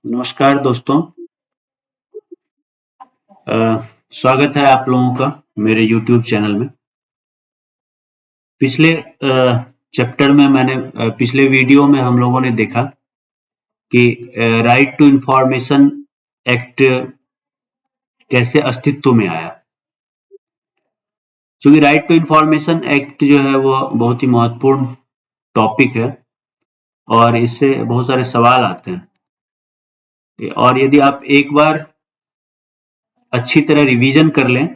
नमस्कार दोस्तों। अ, स्वागत है आप लोगों का मेरे YouTube चैनल में। पिछले चैप्टर में पिछले वीडियो में हम लोगों ने देखा कि राइट टू इंफॉर्मेशन एक्ट कैसे अस्तित्व में आया। क्योंकि राइट टू इंफॉर्मेशन एक्ट जो है वो बहुत ही महत्वपूर्ण टॉपिक है और इससे बहुत सारे सवाल आते हैं और यदि आप एक बार अच्छी तरह रिवीजन कर लें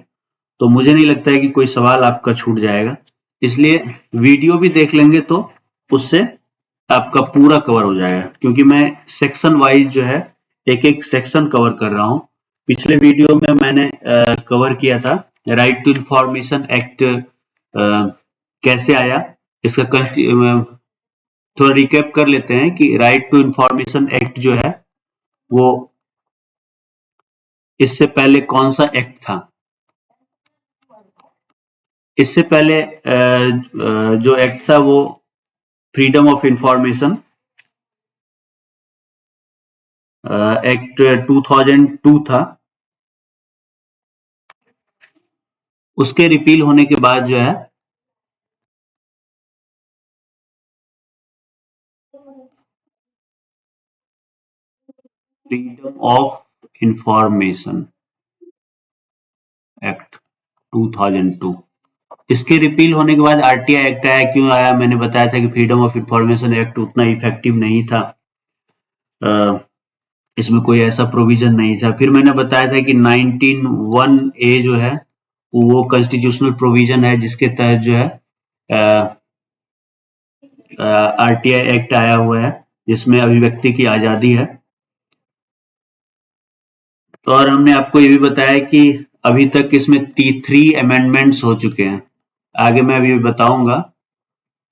तो मुझे नहीं लगता है कि कोई सवाल आपका छूट जाएगा। इसलिए वीडियो भी देख लेंगे तो उससे आपका पूरा कवर हो जाएगा, क्योंकि मैं सेक्शन वाइज जो है एक-एक सेक्शन कवर कर रहा हूँ। पिछले वीडियो में मैंने कवर किया था राइट टू इंफॉर्मेशन एक्ट कैसे आया। इसका थोड़ा रिकैप कर लेते हैं कि राइट टू इंफॉर्मेशन एक्ट जो है वो इससे पहले कौन सा एक्ट था। इससे पहले जो एक्ट था वो फ्रीडम ऑफ इंफॉर्मेशन एक्ट 2002 था। उसके रिपील होने के बाद जो है फ्रीडम ऑफ इंफॉर्मेशन एक्ट 2002, इसके रिपील होने के बाद आरटीआई एक्ट आया। क्यों आया? मैंने बताया था कि फ्रीडम ऑफ इंफॉर्मेशन एक्ट उतना इफेक्टिव नहीं था, इसमें कोई ऐसा प्रोविजन नहीं था। फिर मैंने बताया था कि 19(1)(a) जो है वो कॉन्स्टिट्यूशनल प्रोविजन है जिसके तहत जो है आरटीआई एक्ट आया हुआ है, जिसमें अभिव्यक्ति की आजादी है। और हमने आपको ये भी बताया कि अभी तक इसमें 3 अमेंडमेंट्स हो चुके हैं। आगे मैं अभी बताऊंगा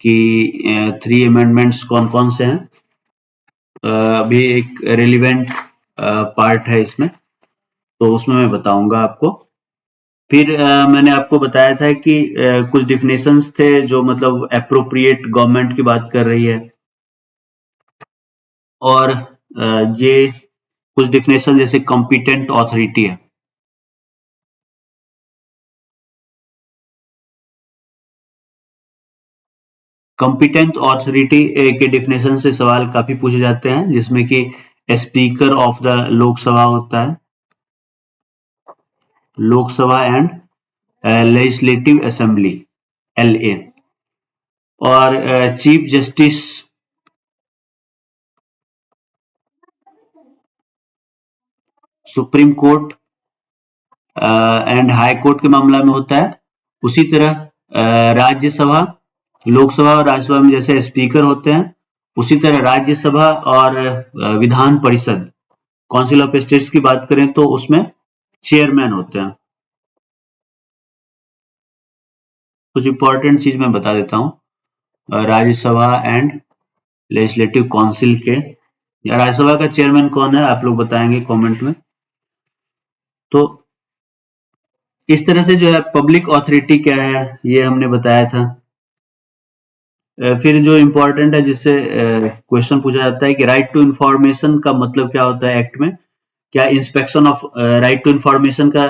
कि 3 अमेंडमेंट्स कौन-कौन से हैं। अभी एक रेलिवेंट पार्ट है इसमें, तो उसमें मैं बताऊंगा आपको। फिर मैंने आपको बताया था कि कुछ डिफिनेशंस थे जो मतलब एप्रोप्रिएट गवर्नमेंट की बात कर रही है, और ये कुछ डिफिनेशन जैसे कॉम्पिटेंट ऑथोरिटी है। कॉम्पिटेंट ऑथोरिटी के डिफिनेशन से सवाल काफी पूछे जाते हैं, जिसमें कि स्पीकर ऑफ द लोकसभा होता है, Lok Sabha and legislative assembly LA, और chief justice supreme court and high court के मामला में होता है। उसी तरह राज्यसभा, लोकसभा और राज्यसभा में जैसे स्पीकर होते हैं, उसी तरह राज्यसभा और Vidhan Parishad, council of states की बात करें तो उसमें चेयरमैन होते हैं। कुछ इंपॉर्टेंट चीज मैं बता देता हूँ। राज्यसभा एंड लेजिस्लेटिव काउंसिल के, राज्यसभा का चेयरमैन कौन है आप लोग बताएंगे कमेंट में। तो इस तरह से जो है पब्लिक ऑथोरिटी क्या है ये हमने बताया था। फिर जो इम्पोर्टेंट है जिससे क्वेश्चन पूछा जाता है कि राइट टू इंफॉर्मेशन का मतलब क्या होता है एक्ट में। क्या inspection of right to information का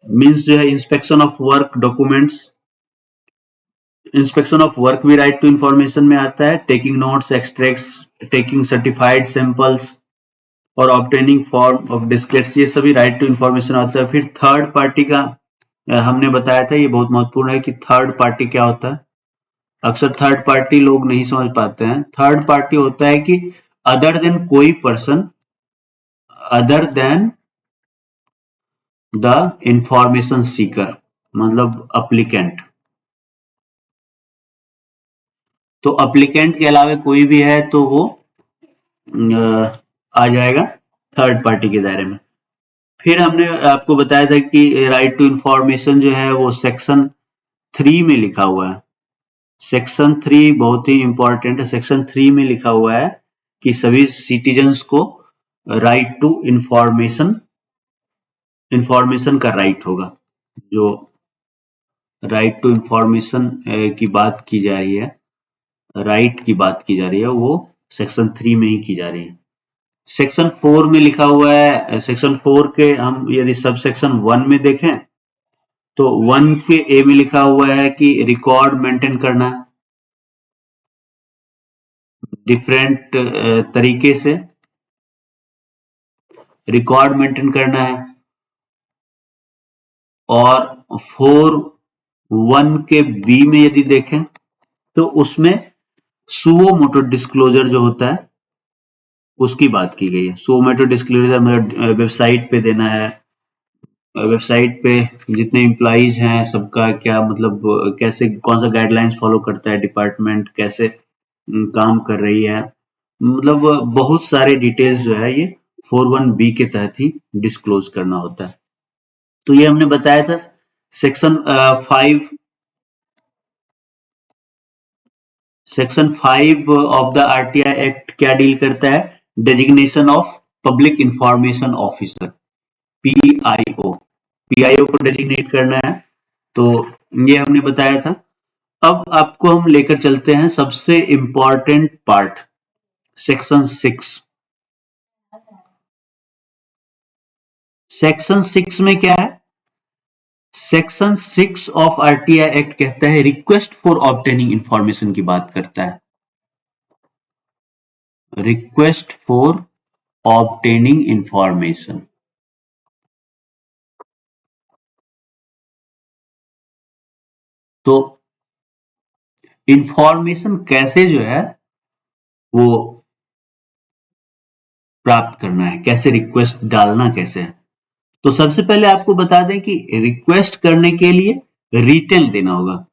मीन्स जो है inspection of work documents, inspection of work भी राइट टू इंफॉर्मेशन में आता है। Taking notes, extracts, taking certified samples और ऑब्टेनिंग फॉर्म ऑफ डिस्केट्स, ये सभी राइट टू इंफॉर्मेशन आता है। फिर थर्ड पार्टी का हमने बताया था, ये बहुत महत्वपूर्ण है कि थर्ड पार्टी क्या होता है। अक्सर थर्ड पार्टी लोग नहीं समझ पाते हैं। थर्ड पार्टी होता है कि अदर देन कोई person, other than the information Sikar, मतलब अप्लीकेंट। तो अप्लीकेंट के अलावा कोई भी है तो वो आ जाएगा थर्ड पार्टी के दायरे में। फिर हमने आपको बताया था कि राइट टू इंफॉर्मेशन जो है वो सेक्शन 3 में लिखा हुआ है। सेक्शन 3 बहुत ही इंपॉर्टेंट है। सेक्शन 3 में लिखा हुआ है कि सभी सिटीजन्स को राइट टू इंफॉर्मेशन का राइट होगा। जो राइट टू इंफॉर्मेशन की बात की जा रही है, राइट की बात की जा रही है, वो सेक्शन 3 में ही की जा रही है। सेक्शन 4 में लिखा हुआ है, सेक्शन 4 के हम यदि सब सेक्शन 1 में देखें तो 1 के ए में लिखा हुआ है कि रिकॉर्ड मेंटेन करना डिफरेंट तरीके से रिकॉर्ड मेंटेन करना है। और 4(1) के बी में यदि देखें तो उसमें सुओ मोटो डिस्क्लोजर जो होता है उसकी बात की गई है। सुओ मोटो डिस्क्लोजर मतलब वेबसाइट पे देना है, वेबसाइट पे जितने एम्प्लॉइज हैं सबका क्या मतलब कैसे कौन सा गाइडलाइंस फॉलो करता है डिपार्टमेंट, कैसे काम कर रही है, मतलब बहुत सारे डिटेल्स जो है ये 4(1) के तहत ही डिस्क्लोज करना होता है। तो ये हमने बताया था। Section 5 section 5 of the RTI act क्या डील करता है? Designation of public information officer, PIO. PIO को डेजिग्नेट करना है, तो ये हमने बताया था। अब आपको हम लेकर चलते हैं सबसे इंपॉर्टेंट पार्ट, सेक्शन 6। सेक्शन 6 में क्या है? सेक्शन 6 ऑफ आरटीआई एक्ट कहता है रिक्वेस्ट फॉर ऑब्टेनिंग इंफॉर्मेशन की बात करता है। Request for obtaining information. तो इंफॉर्मेशन कैसे जो है वो प्राप्त करना है, कैसे रिक्वेस्ट डालना कैसे है। तो सबसे पहले आपको बता दें कि रिक्वेस्ट करने के लिए रिटन देना होगा।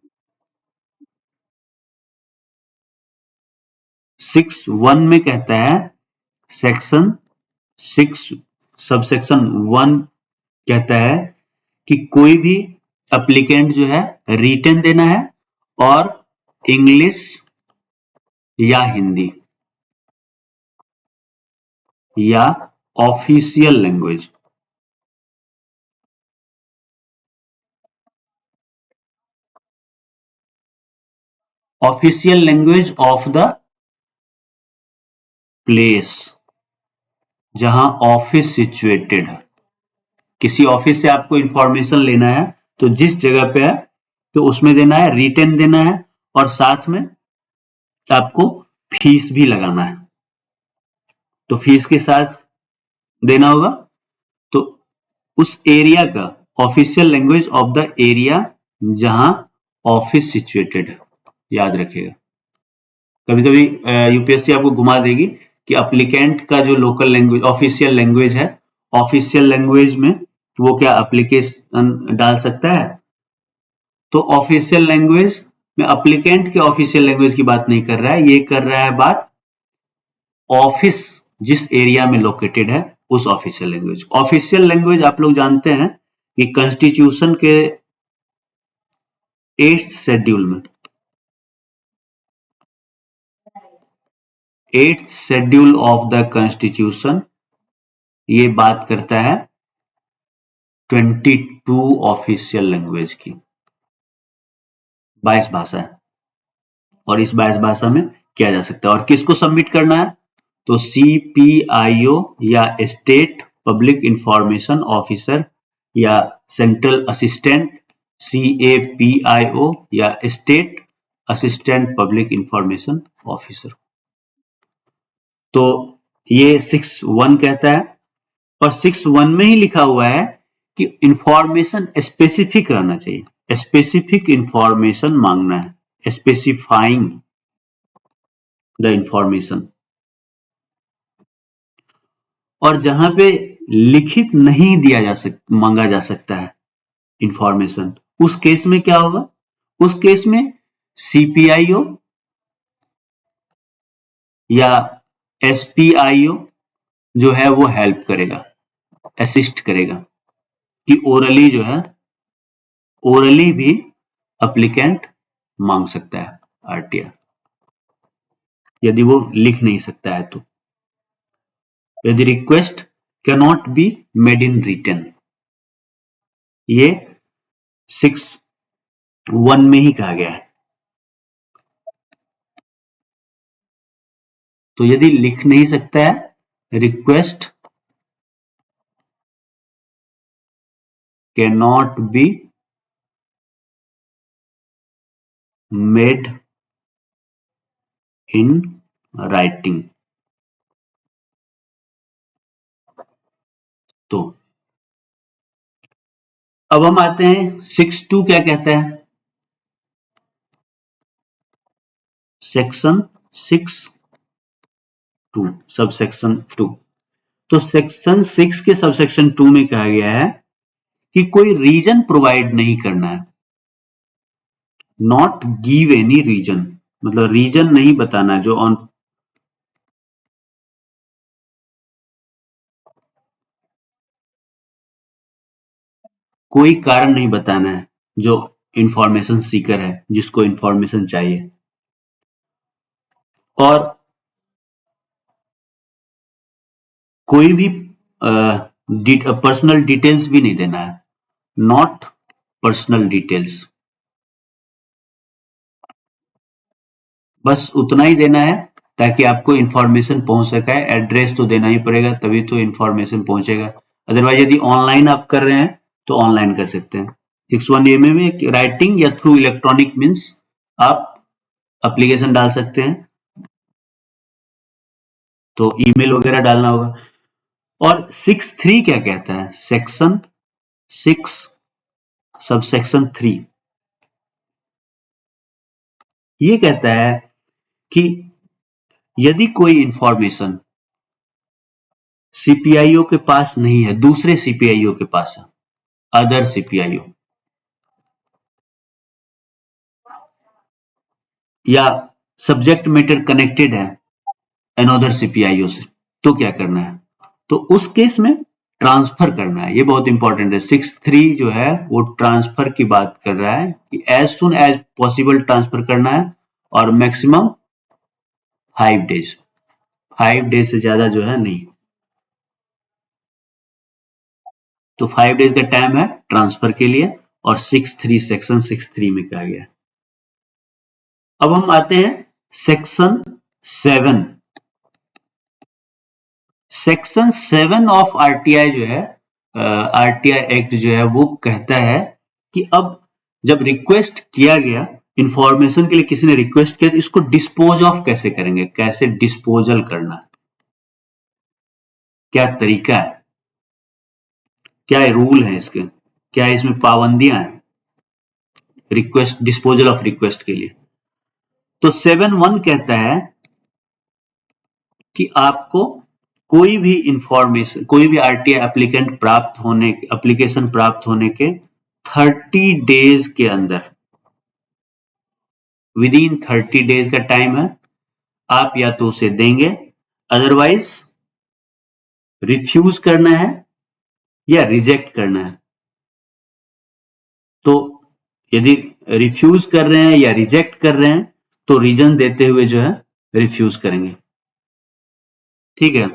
6(1) में कहता है, सेक्शन 6 सबसेक्शन 1 कहता है कि कोई भी एप्लीकेंट जो है रिटन देना है और इंग्लिश या हिंदी या official language. Official language of the place जहां ऑफिस सिचुएटेड है। किसी ऑफिस से आपको इंफॉर्मेशन लेना है तो जिस जगह पे है तो उसमें देना है, रिटन देना है और साथ में आपको फीस भी लगाना है। तो फीस के साथ देना होगा। तो उस एरिया का official language of the area जहां ऑफिस सिचुएटेड है, याद रखिएगा। कभी कभी यूपीएससी आपको घुमा देगी कि अप्लीकेंट का जो लोकल लैंग्वेज ऑफिशियल लैंग्वेज है, ऑफिशियल लैंग्वेज में वो क्या एप्लीकेशन डाल सकता है। तो ऑफिशियल लैंग्वेज में अप्लीकेंट के ऑफिशियल लैंग्वेज की बात नहीं कर रहा है, ये कर रहा है बात ऑफिस जिस एरिया में लोकेटेड है उस ऑफिशियल लैंग्वेज। ऑफिशियल लैंग्वेज आप लोग जानते हैं कि कॉन्स्टिट्यूशन के 8th शेड्यूल में 8th schedule of the constitution ये बात करता है 22 ऑफिशियल लैंग्वेज की। 22 भाषा है और इस 22 भाषा में किया जा सकता है। और किसको सबमिट करना है? तो सीपीआईओ या स्टेट पब्लिक इंफॉर्मेशन ऑफिसर या सेंट्रल असिस्टेंट, सीएपीआईओ या state assistant public information officer. तो ये 6(1) कहता है और 6(1) में ही लिखा हुआ है कि इंफॉर्मेशन स्पेसिफिक रहना चाहिए। स्पेसिफिक इंफॉर्मेशन मांगना है, स्पेसिफाइंग द इंफॉर्मेशन। और जहां पे लिखित नहीं दिया जा सकता, मांगा जा सकता है इंफॉर्मेशन, उस केस में क्या होगा? उस केस में सीपीआईओ या एसपीआईओ जो है वो हेल्प करेगा, असिस्ट करेगा कि ओरली जो है, ओरली भी एप्लीकेंट मांग सकता है आरटीआई, यदि वो लिख नहीं सकता है तो। यदि request can not be made in written, ये 6(1) में ही कहा गया है। तो यदि लिख नहीं सकता है, request cannot be made in writing। तो अब हम आते हैं 6(2) क्या कहता है, सेक्शन 6(2) सब सेक्शन 2। तो सेक्शन 6 के सब सेक्शन 2 में कहा गया है कि कोई रीजन प्रोवाइड नहीं करना है, नॉट गिव एनी रीजन, मतलब रीजन नहीं बताना है जो ऑन, कोई कारण नहीं बताना है जो इंफॉर्मेशन सीकर है, जिसको इंफॉर्मेशन चाहिए, और कोई भी पर्सनल डिटेल्स भी नहीं देना है, नॉट पर्सनल डिटेल्स, बस उतना ही देना है ताकि आपको इंफॉर्मेशन पहुंच सके। एड्रेस तो देना ही पड़ेगा, तभी तो इंफॉर्मेशन पहुंचेगा, अदरवाइज यदि ऑनलाइन आप कर रहे हैं तो ऑनलाइन कर सकते हैं। 6(1) में राइटिंग या थ्रू इलेक्ट्रॉनिक मीन्स आप एप्लीकेशन डाल सकते हैं, तो ईमेल वगैरह डालना होगा। और 6(3) क्या कहता है, सेक्शन 6 सब सेक्शन 3 ये कहता है कि यदि कोई इंफॉर्मेशन सीपीआईओ के पास नहीं है, दूसरे सीपीआईओ के पास है, अदर सीपीआईओ, या सब्जेक्ट मैटर कनेक्टेड है अनदर सीपीआईओ से, तो क्या करना है, तो उस केस में ट्रांसफर करना है। ये बहुत इंपॉर्टेंट है। 6(3) जो है वो ट्रांसफर की बात कर रहा है कि as soon as possible transfer करना है, और मैक्सिमम 5 डेज, 5 डेज से ज्यादा जो है नहीं। तो 5 डेज का टाइम है ट्रांसफर के लिए, और 6(3) सेक्शन 6(3) में कहा गया। अब हम आते हैं सेक्शन 7। सेक्शन 7 ऑफ आरटीआई जो है, आरटीआई एक्ट जो है वो कहता है कि अब जब रिक्वेस्ट किया गया, इंफॉर्मेशन के लिए किसी ने रिक्वेस्ट किया, तो इसको डिस्पोज ऑफ कैसे करेंगे, कैसे डिस्पोजल करना, क्या तरीका है, क्या रूल है इसके, क्या इसमें पाबंदियां हैं रिक्वेस्ट, डिस्पोजल ऑफ रिक्वेस्ट के लिए। तो 7(1) कहता है कि आपको कोई भी इंफॉर्मेशन, कोई भी आरटीआई एप्लीकेंट प्राप्त होने, एप्लीकेशन प्राप्त होने के 30 डेज के अंदर, विद इन 30 डेज का टाइम है, आप या तो उसे देंगे, अदरवाइज रिफ्यूज करना है या रिजेक्ट करना है। तो यदि रिफ्यूज कर रहे हैं या रिजेक्ट कर रहे हैं तो रीजन देते हुए जो है रिफ्यूज करेंगे, ठीक है।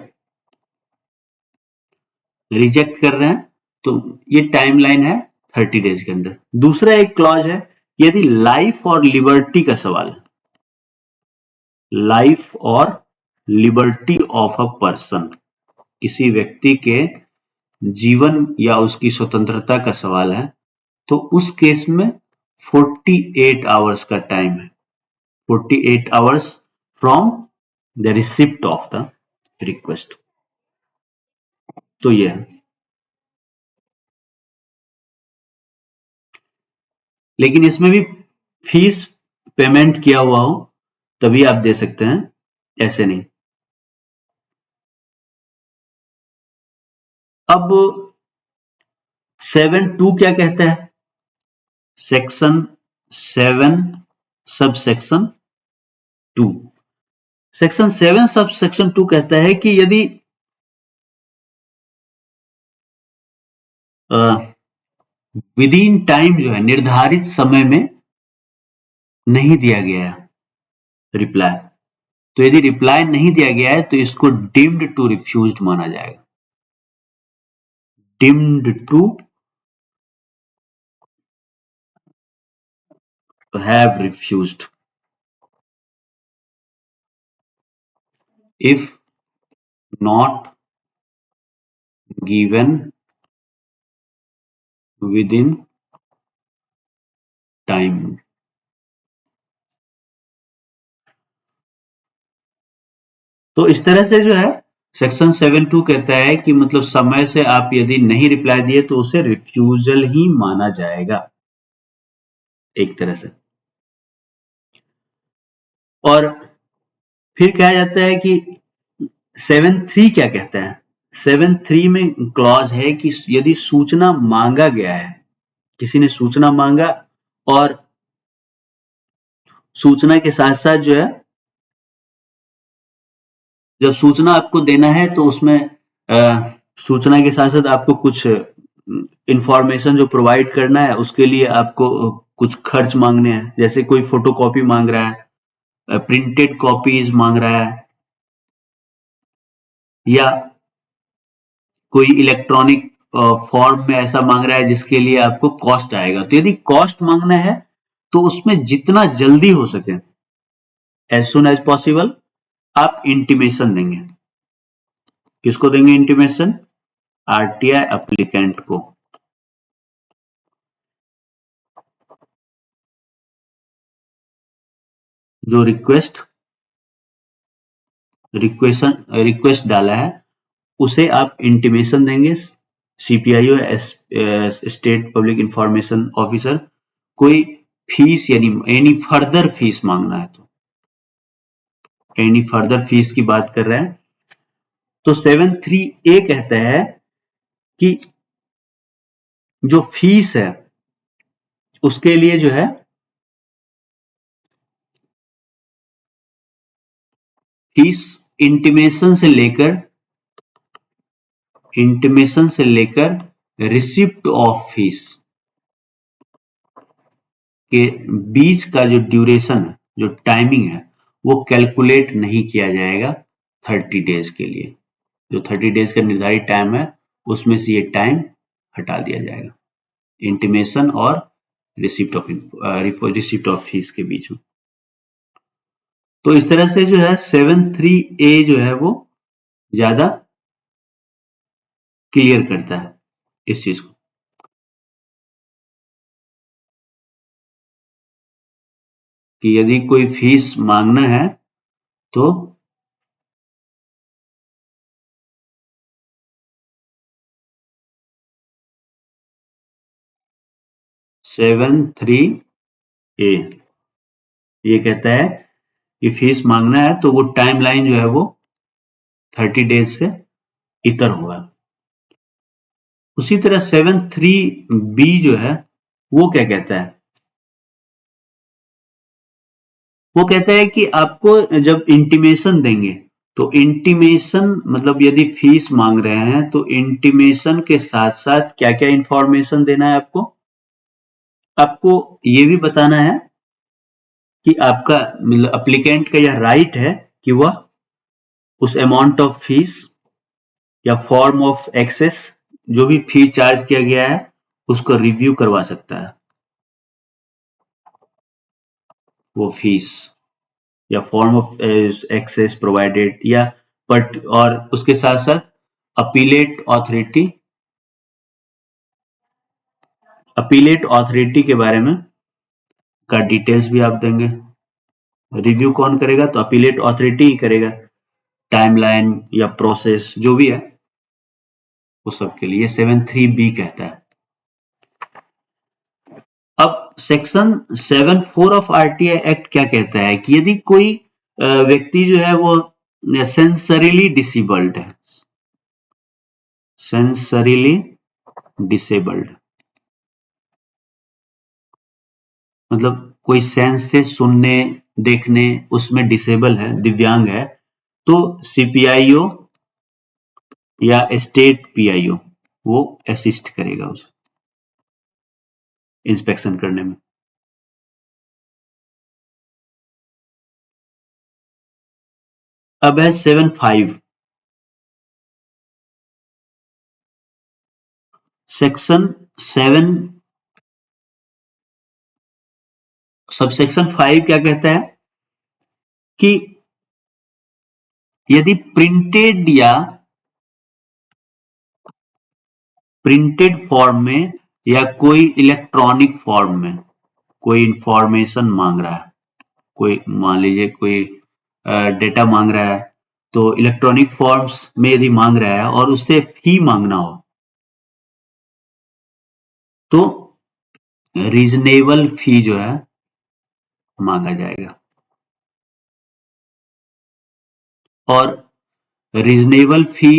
रिजेक्ट कर रहे हैं तो ये टाइमलाइन है 30 डेज के अंदर। दूसरा एक क्लॉज है, यदि लाइफ और लिबर्टी का सवाल है, लाइफ और लिबर्टी ऑफ अ पर्सन, किसी व्यक्ति के जीवन या उसकी स्वतंत्रता का सवाल है, तो उस केस में 48 आवर्स का टाइम है, 48 hours from the receipt of the request. तो ये है, लेकिन इसमें भी फीस पेमेंट किया हुआ हो तभी आप दे सकते हैं, ऐसे नहीं। अब 7(2) क्या कहता है, section 7 sub section 2, section 7 sub section 2 कहता है कि यदि विद इन टाइम जो है, निर्धारित समय में नहीं दिया गया है रिप्लाई, तो यदि रिप्लाई नहीं दिया गया है तो इसको डीम्ड टू रिफ्यूज्ड माना जाएगा, deemed to have refused, if not given within time। तो इस तरह से जो है सेक्शन 7(2) कहता है कि मतलब समय से आप यदि नहीं रिप्लाई दिए तो उसे रिफ्यूजल ही माना जाएगा एक तरह से। और फिर कहा जाता है कि 7(3) क्या कहता है? 7(3) में क्लॉज है कि यदि सूचना मांगा गया है, किसी ने सूचना मांगा और सूचना के साथ साथ जो है जब सूचना आपको देना है तो उसमें सूचना के साथ साथ आपको कुछ इंफॉर्मेशन जो प्रोवाइड करना है उसके लिए आपको कुछ खर्च मांगने हैं, जैसे कोई फोटोकॉपी मांग रहा है, प्रिंटेड कॉपीज मांग रहा है, या कोई इलेक्ट्रॉनिक फॉर्म में ऐसा मांग रहा है जिसके लिए आपको कॉस्ट आएगा। तो यदि कॉस्ट मांगना है तो उसमें जितना जल्दी हो सके, एज सुन एज पॉसिबल, आप इंटीमेशन देंगे। किसको देंगे इंटीमेशन? आरटीआई एप्लीकेंट को। जो रिक्वेस्ट डाला है उसे आप इंटीमेशन देंगे। सीपीआईओ स्टेट पब्लिक इंफॉर्मेशन ऑफिसर कोई फीस यानी एनी फर्दर फीस मांगना है तो एनी फर्दर फीस की बात कर रहे हैं तो 7(3)(a) कहता है कि जो फीस है उसके लिए जो है फीस इंटीमेशन से लेकर रिसिप्ट ऑफ फीस के बीच का जो ड्यूरेशन है, जो टाइमिंग है, वो कैलकुलेट नहीं किया जाएगा 30 डेज के लिए। जो 30 डेज का निर्धारित टाइम है उसमें से ये टाइम हटा दिया जाएगा इंटीमेशन और रिसिप्ट ऑफ फीस के बीच में। तो इस तरह से जो है 7(3)(a) जो है वो ज्यादा क्लियर करता है इस चीज को। कि यदि कोई फीस मांगना है तो 7(3)(a) ये कहता है कि फीस मांगना है तो वो टाइमलाइन जो है वो 30 डेज से इतर होगा। उसी तरह 7(3)(b) जो है वो क्या कहता है? वो कहता है कि आपको जब इंटीमेशन देंगे तो इंटीमेशन मतलब यदि फीस मांग रहे हैं तो इंटीमेशन के साथ साथ क्या क्या इंफॉर्मेशन देना है आपको? आपको ये भी बताना है कि आपका मतलब अप्लीकेंट का यह राइट है कि वह उस अमाउंट ऑफ फीस या फॉर्म ऑफ एक्सेस जो भी फी चार्ज किया गया है उसको रिव्यू करवा सकता है। वो फीस या फॉर्म ऑफ एक्सेस प्रोवाइडेड या बट और उसके साथ साथ अपीलेट ऑथोरिटी के बारे में का डिटेल्स भी आप देंगे। रिव्यू कौन करेगा? तो अपीलेट ऑथोरिटी ही करेगा। टाइमलाइन या प्रोसेस जो भी है वो सब के लिए 7(3)(b) कहता है। अब सेक्शन 7(4) ऑफ आरटीआई एक्ट क्या कहता है कि यदि कोई व्यक्ति जो है वो सेंसरीली डिसेबल्ड है, सेंसरीली डिसेबल्ड मतलब कोई सेंस से सुनने देखने उसमें डिसेबल है, दिव्यांग है, तो सीपीआईओ या स्टेट पीआईओ वो असिस्ट करेगा उसे इंस्पेक्शन करने में। अब है 7(5) सेक्शन 7 सबसेक्शन 5 क्या कहता है कि यदि प्रिंटेड या प्रिंटेड फॉर्म में या कोई इलेक्ट्रॉनिक फॉर्म में कोई इंफॉर्मेशन मांग रहा है, कोई मान लीजिए कोई डेटा मांग रहा है, तो इलेक्ट्रॉनिक फॉर्म्स में यदि मांग रहा है और उससे फी मांगना हो तो रीजनेबल फी जो है मांगा जाएगा। और रीजनेबल फी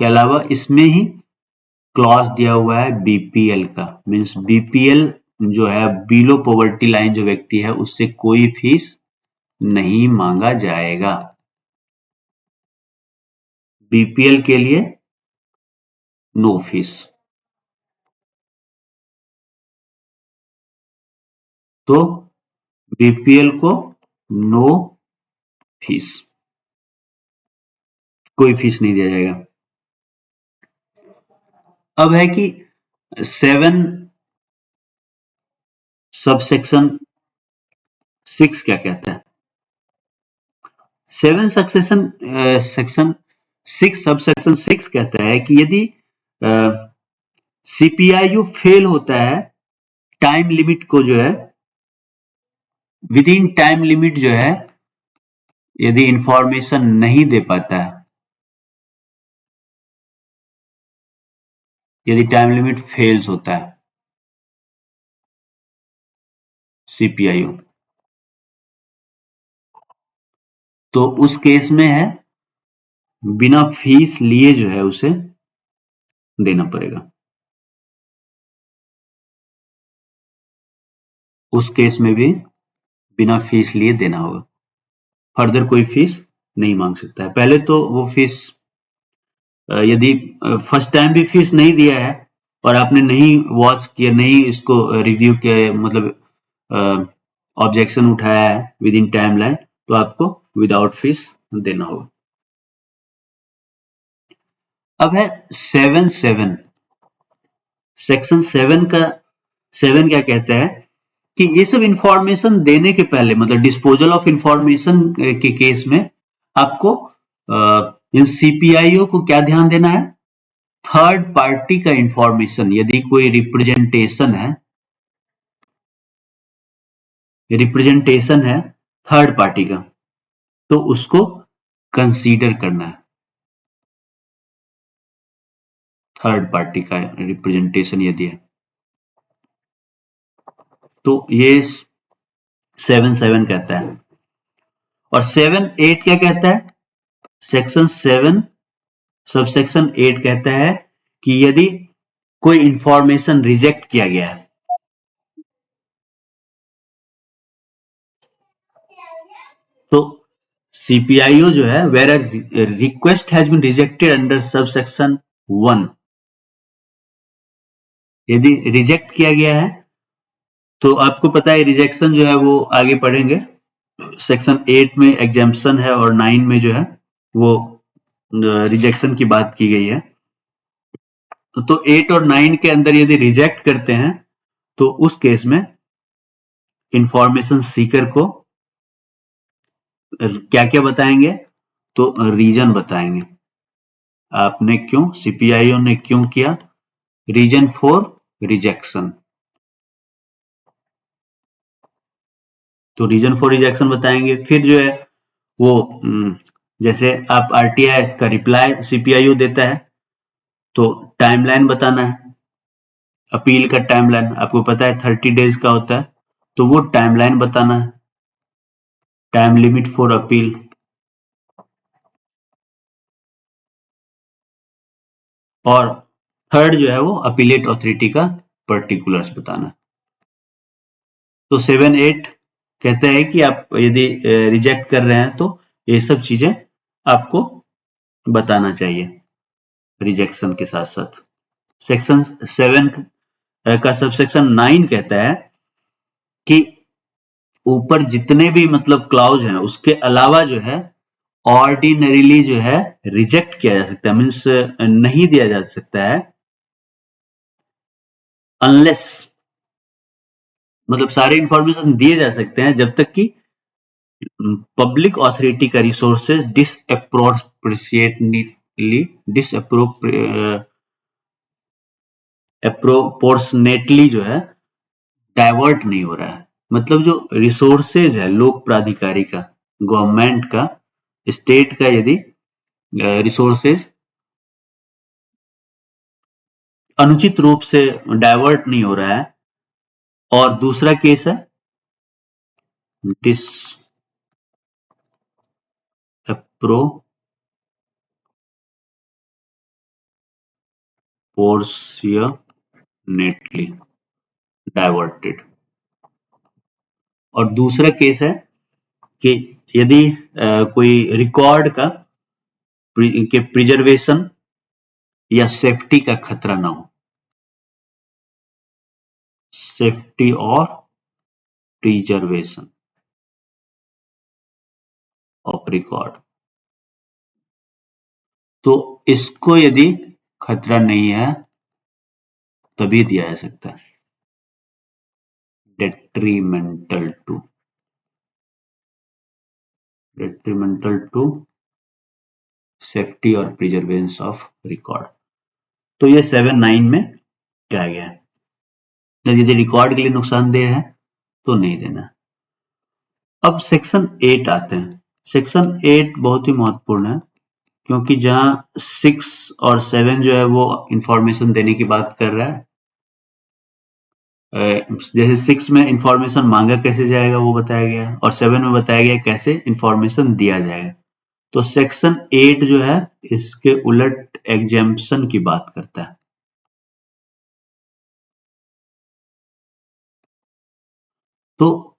के अलावा इसमें ही क्लॉज दिया हुआ है बीपीएल का, मीन्स बीपीएल जो है बिलो पॉवर्टी लाइन जो व्यक्ति है उससे कोई फीस नहीं मांगा जाएगा। बीपीएल के लिए नो फीस। तो बीपीएल को नो फीस, कोई फीस नहीं दिया जाएगा। अब है कि 7 सबसेक्शन 6 क्या कहता है। 7 सेक्शन 6 सबसेक्शन 6 कहता है कि यदि सीपीआईयू फेल होता है टाइम लिमिट को जो है, विद इन टाइम लिमिट जो है यदि इंफॉर्मेशन नहीं दे पाता है, यदि टाइम लिमिट फेल्स होता है सीपीआईयू, तो उस केस में है बिना फीस लिए जो है उसे देना पड़ेगा। उस केस में भी बिना फीस लिए देना होगा, फर्दर कोई फीस नहीं मांग सकता है। पहले तो वो फीस यदि फर्स्ट टाइम भी फीस नहीं दिया है और आपने नहीं वॉच किया, नहीं इसको रिव्यू किया, मतलब ऑब्जेक्शन उठाया है विद इन टाइम लाइन, तो आपको विदाउट फीस देना होगा। अब है 7(7) सेक्शन 7 का 7 क्या कहता है कि ये सब इंफॉर्मेशन देने के पहले, मतलब डिस्पोजल ऑफ इंफॉर्मेशन के केस में आपको इन सीपीआईओ को क्या ध्यान देना है, थर्ड पार्टी का इंफॉर्मेशन, यदि कोई रिप्रेजेंटेशन है थर्ड पार्टी का, तो उसको कंसीडर करना है। थर्ड पार्टी का रिप्रेजेंटेशन यदि है तो ये 7(7) कहता है। और 7(8) क्या कहता है, सेक्शन 7 सबसेक्शन 8 कहता है कि यदि कोई इंफॉर्मेशन रिजेक्ट किया गया है, तो सीपीआईओ जो है where request has been rejected under subsection 1, यदि रिजेक्ट किया गया है तो आपको पता है रिजेक्शन जो है वो आगे पढ़ेंगे, सेक्शन 8 में एग्जाम्पशन है और 9 में जो है वो रिजेक्शन की बात की गई है। तो 8 और 9 के अंदर यदि रिजेक्ट करते हैं तो उस केस में इंफॉर्मेशन सीकर को क्या क्या बताएंगे, तो रीजन बताएंगे, आपने क्यों, सीपीआईओ ने क्यों किया, रीजन फॉर रिजेक्शन। तो रीजन फॉर रिजेक्शन बताएंगे। फिर जो है वो जैसे आप आरटीआई का रिप्लाई सीपीआईओ देता है तो टाइमलाइन बताना है, अपील का टाइमलाइन आपको पता है 30 डेज का होता है, तो वो टाइमलाइन बताना है, टाइम लिमिट फॉर अपील। और थर्ड जो है वो अपीलेट अथॉरिटी का पर्टिकुलर्स बताना है। तो 7(8) कहते हैं कि आप यदि रिजेक्ट कर रहे हैं तो ये सब चीजें आपको बताना चाहिए रिजेक्शन के साथ साथ। सेक्शन 7 का सबसेक्शन 9 कहता है कि ऊपर जितने भी मतलब क्लाउज हैं उसके अलावा जो है ऑर्डिनरीली जो है रिजेक्ट किया जा सकता है, मीन्स नहीं दिया जा सकता है, अनलेस, मतलब सारे इंफॉर्मेशन दिए जा सकते हैं जब तक कि पब्लिक अथॉरिटी का रिसोर्सेज डिसअप्रोप्रिएटली प्रोपोर्शनेटली जो है डाइवर्ट नहीं हो रहा है। मतलब जो रिसोर्सेज है लोक प्राधिकारी का, गवर्नमेंट का, स्टेट का, यदि रिसोर्सेज अनुचित रूप से डाइवर्ट नहीं हो रहा है। और दूसरा केस है डिसप्रोपोर्शियनेटली डाइवर्टेड। और दूसरा केस है कि यदि कोई रिकॉर्ड का के प्रिजर्वेशन या सेफ्टी का खतरा ना हो, सेफ्टी और प्रिजर्वेशन ऑफ रिकॉर्ड, तो इसको यदि खतरा नहीं है तभी दिया जा सकता है। डेट्रीमेंटल टू सेफ्टी और प्रिजर्वेशन ऑफ रिकॉर्ड। तो ये 7(9) में क्या गया है, यदि रिकॉर्ड के लिए नुकसानदेह है तो नहीं देना है। अब सेक्शन 8 आते हैं। सेक्शन 8 बहुत ही महत्वपूर्ण है, क्योंकि जहां 6 और 7 जो है वो इंफॉर्मेशन देने की बात कर रहा है। जैसे 6 में इंफॉर्मेशन मांगा कैसे जाएगा वो बताया गया, और 7 में बताया गया कैसे इंफॉर्मेशन दिया जाएगा। तो सेक्शन 8 जो है इसके उलट एग्जेम्पशन की बात करता है। तो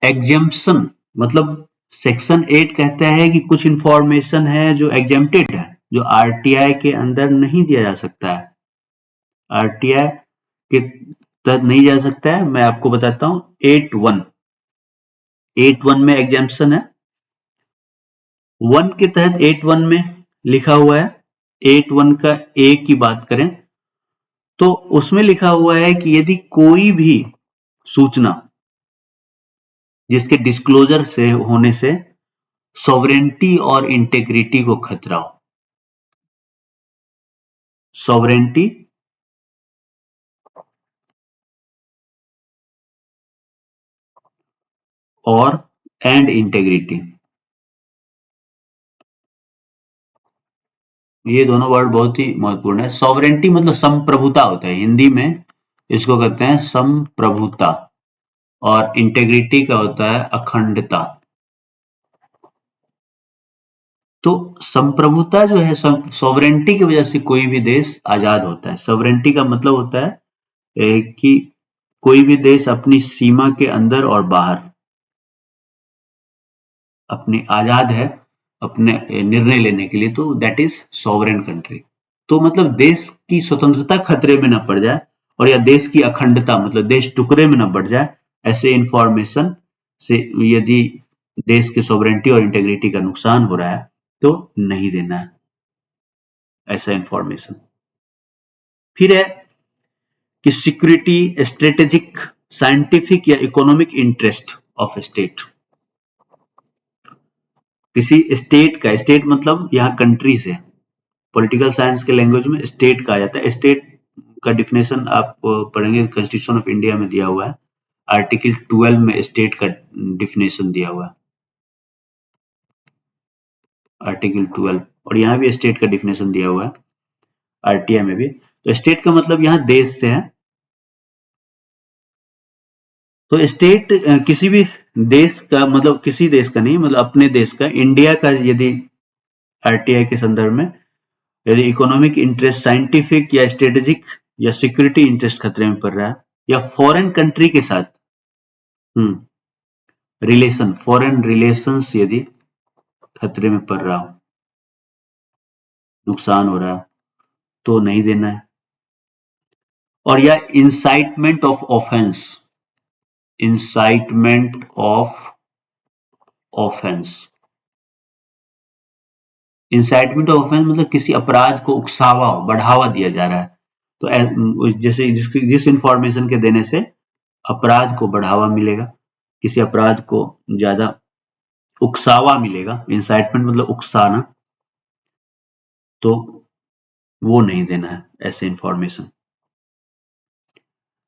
एग्जेम्पशन मतलब सेक्शन 8 कहता है कि कुछ इंफॉर्मेशन है जो एग्जेम्प्टेड है, जो आरटीआई के अंदर नहीं दिया जा सकता है, आरटीआई के तहत नहीं जा सकता है। मैं आपको बताता हूं 8(1) में एग्जेम्पशन है। 1 के तहत 8(1) में लिखा हुआ है, 8(1) का ए की बात करें तो उसमें लिखा हुआ है कि यदि कोई भी सूचना जिसके डिस्क्लोजर से होने से सॉवरेंटी और इंटेग्रिटी को खतरा हो, सॉवरेंटी और एंड इंटेग्रिटी, ये दोनों वर्ड बहुत ही महत्वपूर्ण है। सॉवरेंटी मतलब संप्रभुता होता है, हिंदी में इसको कहते हैं संप्रभुता, और इंटेग्रिटी का होता है अखंडता। तो संप्रभुता जो है, सॉवरेंटी की वजह से कोई भी देश आजाद होता है। सॉवरेंटी का मतलब होता है कि कोई भी देश अपनी सीमा के अंदर और बाहर अपने आजाद है अपने निर्णय लेने के लिए, तो दैट इज सॉवरेन कंट्री। तो मतलब देश की स्वतंत्रता खतरे में न पड़ जाए, और या देश की अखंडता मतलब देश टुकड़े में न बढ़ जाए, ऐसे इंफॉर्मेशन से यदि देश की सॉवरेंटी और इंटेग्रिटी का नुकसान हो रहा है तो नहीं देना है ऐसा इंफॉर्मेशन। फिर है कि सिक्योरिटी, स्ट्रेटेजिक, साइंटिफिक या इकोनॉमिक इंटरेस्ट ऑफ स्टेट। किसी स्टेट का, स्टेट मतलब यहाँ कंट्री से, पॉलिटिकल साइंस के लैंग्वेज में स्टेट कहा जाता है। स्टेट का डिफिनेशन आप पढ़ेंगे कॉन्स्टिट्यूशन ऑफ इंडिया में दिया हुआ है, आर्टिकल 12 में स्टेट का डिफिनेशन दिया हुआ है, आर्टिकल 12, और यहाँ भी स्टेट का डिफिनेशन दिया हुआ है आरटीआई में भी। तो स्टेट का मतलब यहाँ देश से है। तो स्टेट किसी भी देश का मतलब, किसी देश का नहीं मतलब अपने देश का, इंडिया का यदि आरटीआई के संदर्भ में यदि इकोनॉमिक इंटरेस्ट, साइंटिफिक या स्ट्रेटेजिक या सिक्योरिटी इंटरेस्ट खतरे में पड़ रहा है, या फॉरेन कंट्री के साथ रिलेशन, फॉरेन रिलेशंस यदि खतरे में पड़ रहा हो, नुकसान हो रहा है, तो नहीं देना है। और या incitement of offence, incitement of offence, incitement of offence मतलब किसी अपराध को उकसावा हो, बढ़ावा दिया जा रहा है। तो जैसे जिस इंफॉर्मेशन के देने से अपराध को बढ़ावा मिलेगा, किसी अपराध को ज्यादा उकसावा मिलेगा, इंसाइटमेंट मतलब उकसाना, तो वो नहीं देना है ऐसे इंफॉर्मेशन।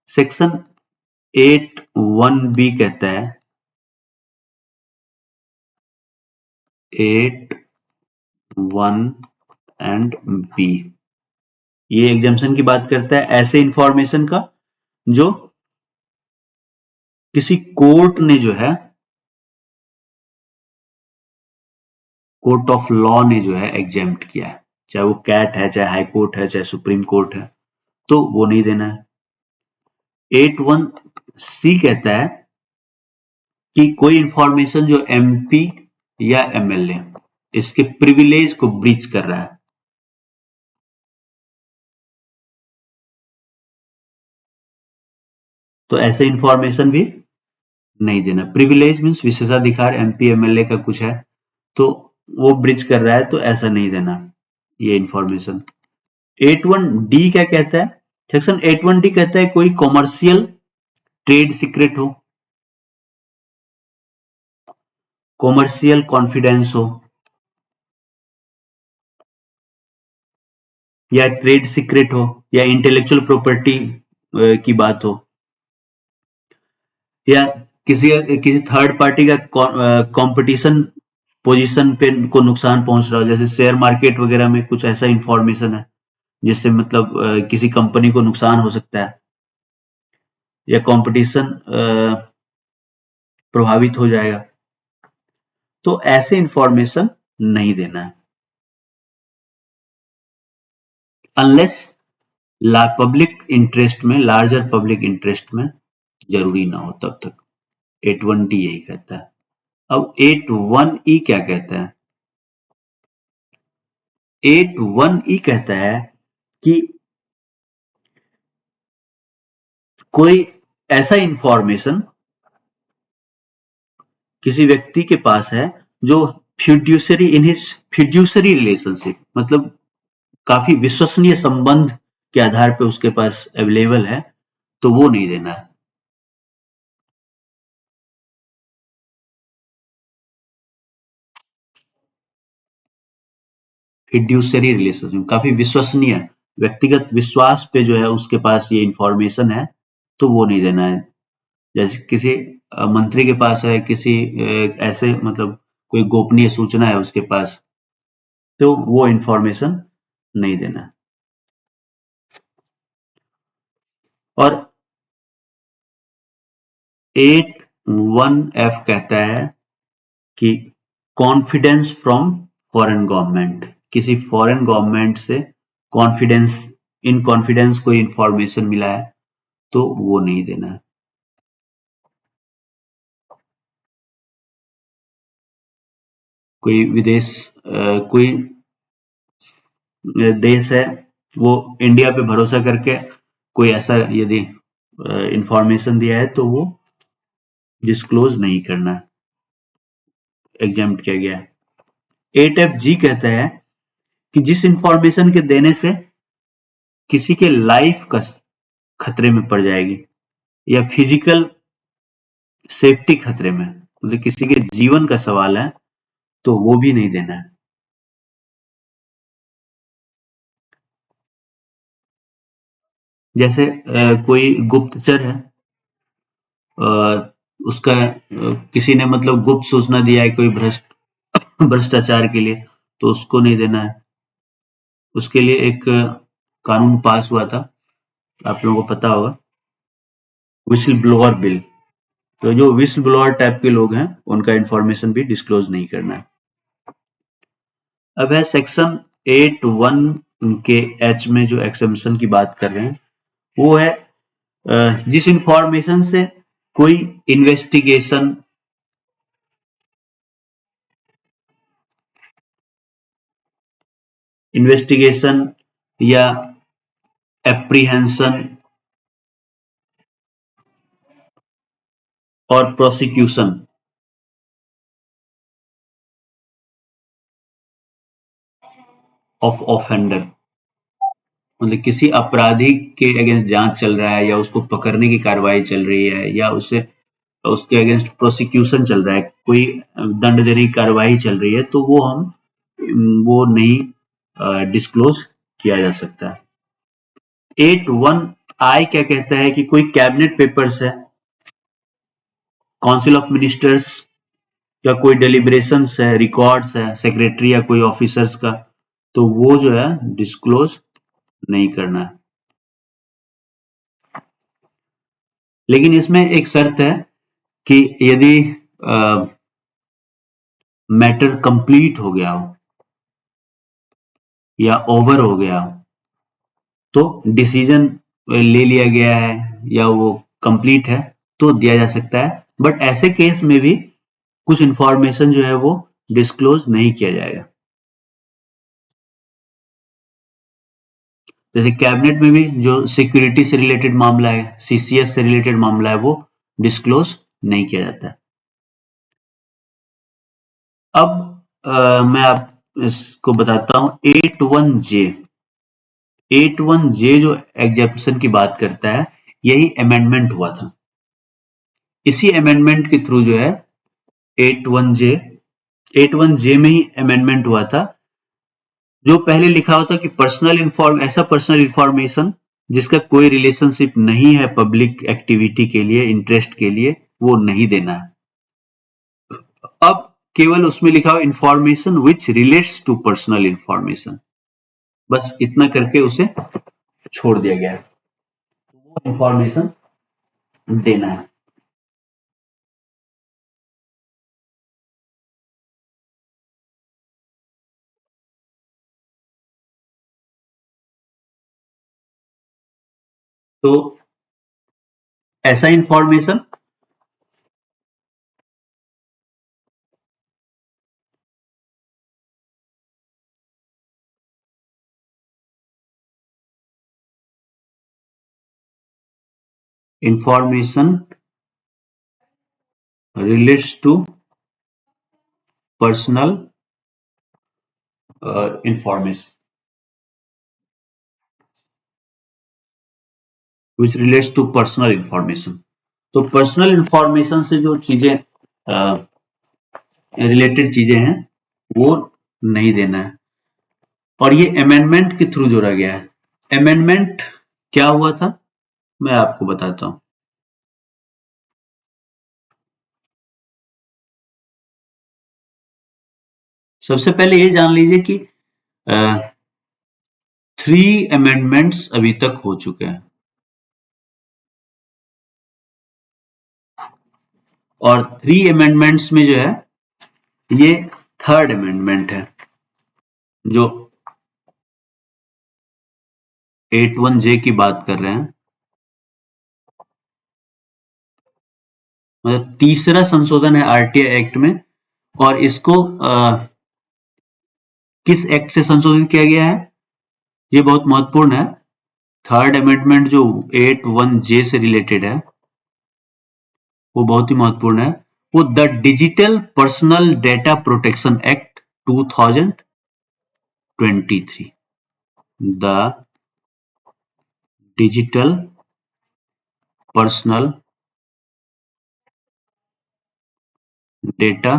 सेक्शन 8(1)(b) कहता है 8(1)(b) ये एग्जाम्पशन की बात करता है ऐसे इंफॉर्मेशन का जो किसी कोर्ट ने जो है, कोर्ट ऑफ लॉ ने जो है एग्जेम्प्ट किया है, चाहे वो कैट है, चाहे हाई कोर्ट है, चाहे सुप्रीम कोर्ट है, तो वो नहीं देना है। 8(1)(c) कहता है कि कोई इंफॉर्मेशन जो एमपी या एमएलए इसके प्रिविलेज को ब्रीच कर रहा है, तो ऐसे इंफॉर्मेशन भी नहीं देना। प्रिविलेज मीन्स विशेषाधिकार, एमपी एमएलए का कुछ है तो वो ब्रिज कर रहा है, तो ऐसा नहीं देना ये इंफॉर्मेशन। 8(1)(d) क्या कहता है? सेक्शन 8(1)(d) कहता है कोई कॉमर्शियल ट्रेड सीक्रेट हो, कॉमर्शियल कॉन्फिडेंस हो, या ट्रेड सीक्रेट हो, या इंटेलेक्चुअल प्रॉपर्टी की बात हो, या किसी किसी थर्ड पार्टी का कंपटीशन पोजीशन पे को नुकसान पहुंच रहा हो, जैसे शेयर मार्केट वगैरह में कुछ ऐसा इंफॉर्मेशन है जिससे मतलब किसी कंपनी को नुकसान हो सकता है या कंपटीशन प्रभावित हो जाएगा, तो ऐसे इंफॉर्मेशन नहीं देना है अनलेस पब्लिक इंटरेस्ट में, लार्जर पब्लिक इंटरेस्ट में जरूरी ना हो, तब तक 8(1)(d) यही कहता है। अब 8(1)(e) क्या कहता है? 8(1)(e) कहता है कि कोई ऐसा इंफॉर्मेशन किसी व्यक्ति के पास है जो फ्यूड्यूसरी इन हिज फ्यूड्यूसरी रिलेशनशिप, मतलब काफी विश्वसनीय संबंध के आधार पे उसके पास अवेलेबल है, तो वो नहीं देना है। फिड्यूसरी रिलेशनशिप काफी विश्वसनीय, व्यक्तिगत विश्वास पे जो है उसके पास ये इंफॉर्मेशन है, तो वो नहीं देना है। जैसे किसी मंत्री के पास है, किसी ऐसे मतलब कोई गोपनीय सूचना है उसके पास, तो वो इंफॉर्मेशन नहीं देना है। और 8(1)(f) कहता है कि कॉन्फिडेंस फ्रॉम फॉरेन गवर्नमेंट, किसी फॉरेन गवर्नमेंट से कॉन्फिडेंस, इन कॉन्फिडेंस कोई इंफॉर्मेशन मिला है तो वो नहीं देना है। कोई विदेश कोई देश है, वो इंडिया पे भरोसा करके कोई ऐसा यदि इंफॉर्मेशन दिया है तो वो डिस्क्लोज नहीं करना है, एग्जाम्प्ट किया गया है। 8(f)(g) कहता है कि जिस इंफॉर्मेशन के देने से किसी के लाइफ का खतरे में पड़ जाएगी या फिजिकल सेफ्टी खतरे में, मतलब किसी के जीवन का सवाल है, तो वो भी नहीं देना है। जैसे कोई गुप्तचर है, उसका किसी ने मतलब गुप्त सूचना दिया है कोई भ्रष्टाचार के लिए, तो उसको नहीं देना है। उसके लिए एक कानून पास हुआ था, आप लोगों को पता होगा, विस्ल ब्लोअर बिल। तो जो विस्ल ब्लोअर टाइप के लोग हैं उनका इंफॉर्मेशन भी डिस्क्लोज नहीं करना है। अब है सेक्शन 8(1) के H में जो एक्सेम्पशन की बात कर रहे हैं वो है जिस इंफॉर्मेशन से कोई इन्वेस्टिगेशन या एप्रीहेंशन और प्रोसिक्यूशन ऑफ ऑफेंडर, मतलब किसी अपराधी के अगेंस्ट जांच चल रहा है या उसको पकड़ने की कार्रवाई चल रही है या उसे उसके अगेंस्ट प्रोसिक्यूशन चल रहा है, कोई दंड देने की कार्रवाई चल रही है, तो वो नहीं डिस्क्लोज किया जा सकता। 8(1) आई क्या कहता है कि कोई कैबिनेट पेपर्स है, काउंसिल ऑफ मिनिस्टर्स या कोई डेलिब्रेशंस है, रिकॉर्ड्स है सेक्रेटरी या कोई ऑफिसर्स का, तो वो जो है डिस्क्लोज नहीं करना है। लेकिन इसमें एक शर्त है कि यदि मैटर कंप्लीट हो गया हो या ओवर हो गया हो, तो डिसीजन ले लिया गया है या वो कंप्लीट है तो दिया जा सकता है, बट ऐसे केस में भी कुछ इंफॉर्मेशन जो है वो डिस्क्लोज नहीं किया जाएगा। जैसे कैबिनेट में भी जो सिक्योरिटी से रिलेटेड मामला है, सीसीएस से रिलेटेड मामला है, वो डिस्क्लोज नहीं किया जाता है। अब मैं आप इसको बताता हूं 81J। 81J जो एग्जेप्शन की बात करता है, यही अमेंडमेंट हुआ था। इसी अमेंडमेंट के थ्रू जो है 81J 81J में ही अमेंडमेंट हुआ था। जो पहले लिखा होता कि ऐसा पर्सनल इंफॉर्मेशन जिसका कोई रिलेशनशिप नहीं है पब्लिक एक्टिविटी के लिए, इंटरेस्ट के लिए, वो नहीं देना है। अब केवल उसमें लिखा हुआ information which relates to personal information, बस इतना करके उसे छोड़ दिया गया है। वो इंफॉर्मेशन देना है। तो ऐसा information information relates to personal information which relates to personal information. तो पर्सनल इंफॉर्मेशन से जो चीजें रिलेटेड चीजें हैं वो नहीं देना है। और ये अमेंडमेंट के थ्रू जोड़ा गया है। अमेंडमेंट क्या हुआ था मैं आपको बताता हूं। सबसे पहले ये जान लीजिए कि 3 अमेंडमेंट्स अभी तक हो चुके हैं और 3 अमेंडमेंट्स में जो है ये 3rd अमेंडमेंट है जो 81J की बात कर रहे हैं। मतलब तीसरा संशोधन है आरटीआई एक्ट में और इसको किस एक्ट से संशोधित किया गया है ये बहुत महत्वपूर्ण है। 3rd अमेंडमेंट जो 81J से रिलेटेड है वो बहुत ही महत्वपूर्ण है। वो the digital personal data protection act 2023, the digital personal data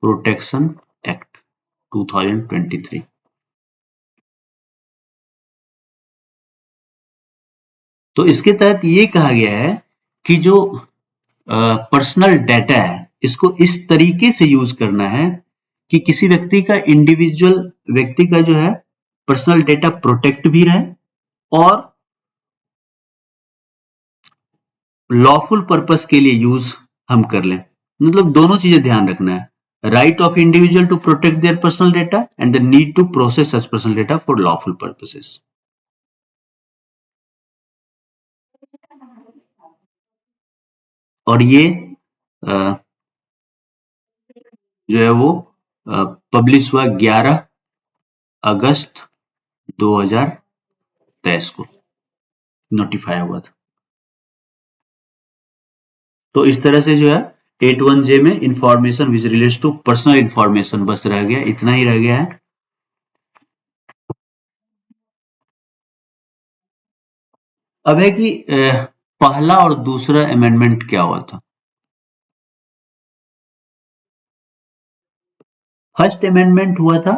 protection act 2023। तो इसके तहत ये कहा गया है कि जो पर्सनल डाटा है इसको इस तरीके से यूज करना है कि किसी व्यक्ति का जो है पर्सनल डेटा प्रोटेक्ट भी रहे और लॉफुल पर्पस के लिए यूज हम कर लें। मतलब दोनों चीजें ध्यान रखना है, right of individual to protect their personal data and the need to process such personal data for lawful purposes. और ये जो है वो पब्लिश हुआ 11 अगस्त 2023 को नोटिफाई हुआ था। तो इस तरह से जो है 81J में information which relates to personal information बस रह गया, इतना ही रह गया है। अब है कि पहला और दूसरा अमेंडमेंट क्या हुआ था। फर्स्ट अमेंडमेंट हुआ था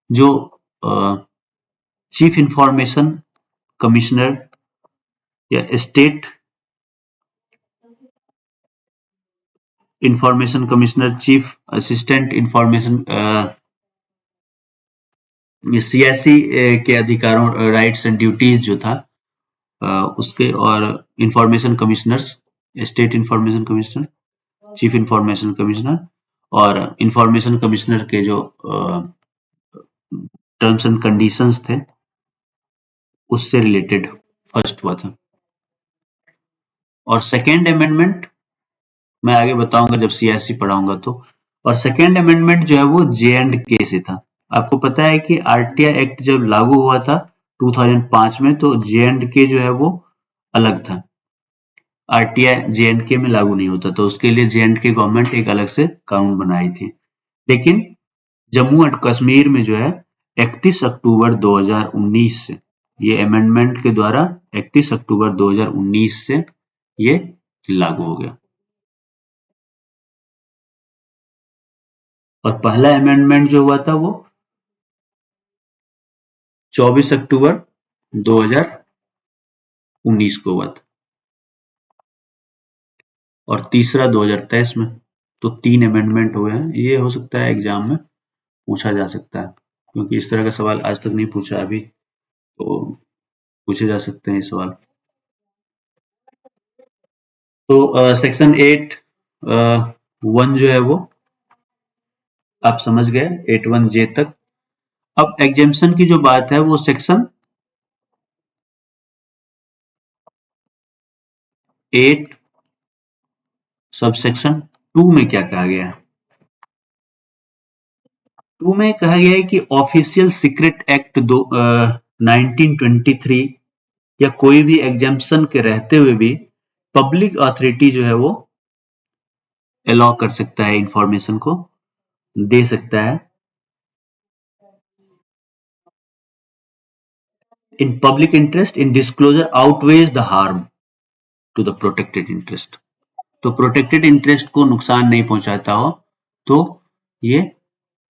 जो चीफ इंफॉर्मेशन कमिश्नर या state information commissioner, chief assistant information, CSC के अधिकारों, राइट्स एंड ड्यूटीज जो था उसके, और information commissioners, state information commissioner, chief information commissioner, और इंफॉर्मेशन कमिश्नर के जो टर्म्स एंड कंडीशंस थे उससे रिलेटेड फर्स्ट हुआ था। और सेकेंड अमेंडमेंट मैं आगे बताऊंगा जब सीएससी पढ़ाऊंगा तो। और सेकेंड अमेंडमेंट जो है वो जे.एंड.के से था। आपको पता है कि आरटीआई एक्ट जब लागू हुआ था 2005 में, तो जे.एंड.के जो है वो अलग था, आरटीआई जे.एंड.के में लागू नहीं होता, तो उसके लिए जे.एंड.के गवर्नमेंट एक अलग से कानून बनाई थी। लेकिन जम्मू एंड कश्मीर में जो है 31 अक्टूबर 2019 से ये अमेंडमेंट के द्वारा 31 अक्टूबर 2019 से ये लागू हो गया। और पहला अमेंडमेंट जो हुआ था वो 24 अक्टूबर 2019 को हुआ था, और तीसरा 2023 में। तो 3 अमेंडमेंट हुए हैं। ये हो सकता है एग्जाम में पूछा जा सकता है, क्योंकि इस तरह का सवाल आज तक नहीं पूछा अभी, तो पूछे जा सकते हैं ये सवाल। तो सेक्शन 8(1) जो है वो आप समझ गए, 8(1)(j) तक। अब एग्जेम्पशन की जो बात है वो सेक्शन 8 सबसेक्शन 2 में क्या कहा गया है। 2 में कहा गया है कि ऑफिशियल सीक्रेट एक्ट 1923 या कोई भी एग्जेम्पशन के रहते हुए भी पब्लिक अथॉरिटी जो है वो अलाउ कर सकता है, इंफॉर्मेशन को दे सकता है in public interest in disclosure outweighs the harm to the protected interest। तो प्रोटेक्टेड इंटरेस्ट को नुकसान नहीं पहुंचाता हो तो ये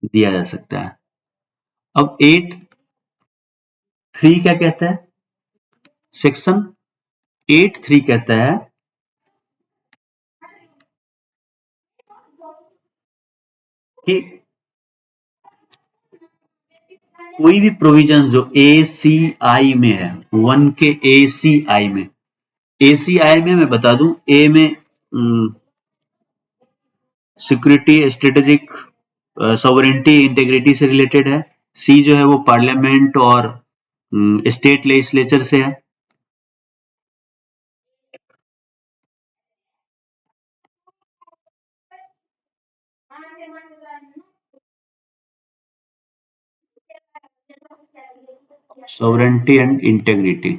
दिया जा सकता है। अब 8(3) क्या कहता है, सेक्शन 8(3) कहता है कि कोई भी प्रोविजन जो ACI में है, 1 के ACI में, ACI में मैं बता दूं, ए में सिक्योरिटी, स्ट्रेटेजिक, सॉवरेनिटी, इंटेग्रिटी से रिलेटेड है। सी जो है वो पार्लियामेंट और स्टेट लेजिस्लेचर से है। सॉवरेनिटी एंड इंटेग्रिटी,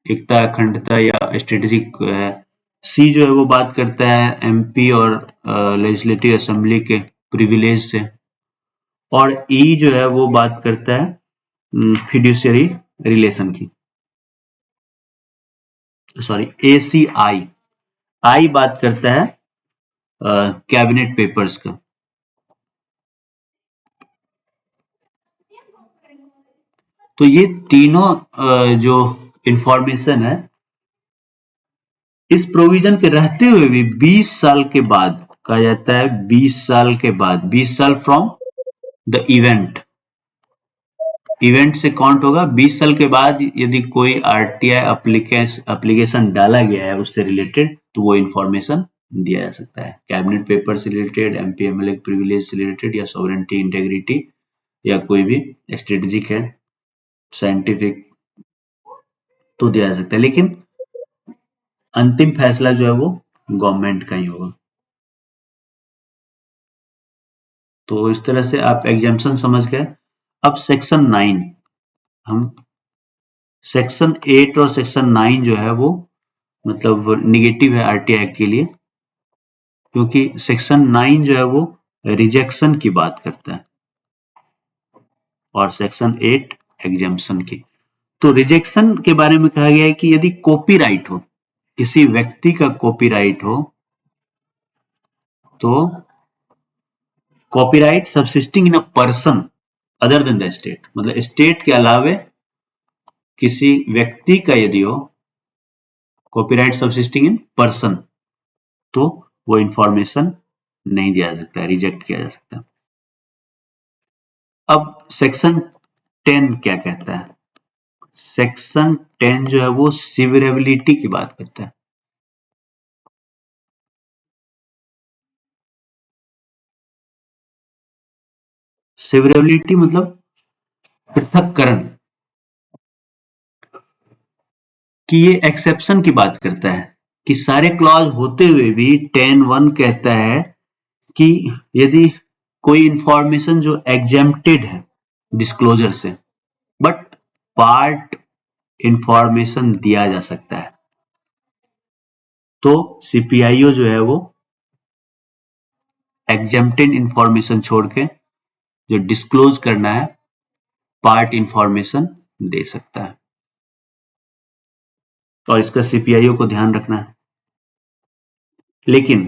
एकता, अखंडता या स्ट्रेटेजिक है। सी जो है वो बात करता है एमपी और लेजिस्लेटिव असेंबली के प्रिविलेज से। और ई जो है वो बात करता है फिड्यूशियरी रिलेशन की। सॉरी, ACI, आई बात करता है कैबिनेट पेपर्स का। तो ये तीनों जो इंफॉर्मेशन है, इस प्रोविजन के रहते हुए भी 20 साल के बाद, कहा जाता है 20 साल के बाद, 20 साल फ्रॉम द इवेंट, इवेंट से काउंट होगा। 20 साल के बाद यदि कोई आरटीआई एप्लीकेशन डाला गया है उससे रिलेटेड, तो वो इंफॉर्मेशन दिया जा सकता है। कैबिनेट पेपर से रिलेटेड, एमपी एमएलए प्रिविलेज से रिलेटेड, या सॉवरेनिटी, इंटेग्रिटी, या कोई भी स्ट्रेटेजिक है, साइंटिफिक, तो दिया जा सकता है। लेकिन अंतिम फैसला जो है वो गवर्नमेंट का ही होगा। तो इस तरह से आप एग्जाम्पशन समझ गए। अब सेक्शन 9, हम सेक्शन 8 और सेक्शन 9 जो है वो मतलब निगेटिव है आरटीआई के लिए, क्योंकि सेक्शन 9 जो है वो रिजेक्शन की बात करता है और सेक्शन 8 एग्जाम्पशन की। तो रिजेक्शन के बारे में कहा गया है कि यदि कॉपीराइट हो, किसी व्यक्ति का कॉपीराइट हो, तो copyright subsisting in a person other than the state, मतलब स्टेट के अलावे किसी व्यक्ति का यदि हो कॉपीराइट सबसिस्टिंग इन पर्सन, तो वो इंफॉर्मेशन नहीं दिया जा सकता है, रिजेक्ट किया जा सकता है। अब सेक्शन 10 क्या कहता है? सेक्शन 10 जो है वो सिवरेबिलिटी की बात करता है। सिवरेबिलिटी मतलब पृथक्करण, कि ये एक्सेप्शन की बात करता है कि सारे क्लॉज होते हुए भी 10(1) कहता है कि यदि कोई इंफॉर्मेशन जो एग्जेम्प्टेड है डिस्क्लोजर से, बट पार्ट इंफॉर्मेशन दिया जा सकता है, तो सीपीआईओ जो है वो एग्जेम्प्टेड इंफॉर्मेशन छोड़ के जो डिस्क्लोज करना है पार्ट इंफॉर्मेशन दे सकता है, और इसका सीपीआईओ को ध्यान रखना है। लेकिन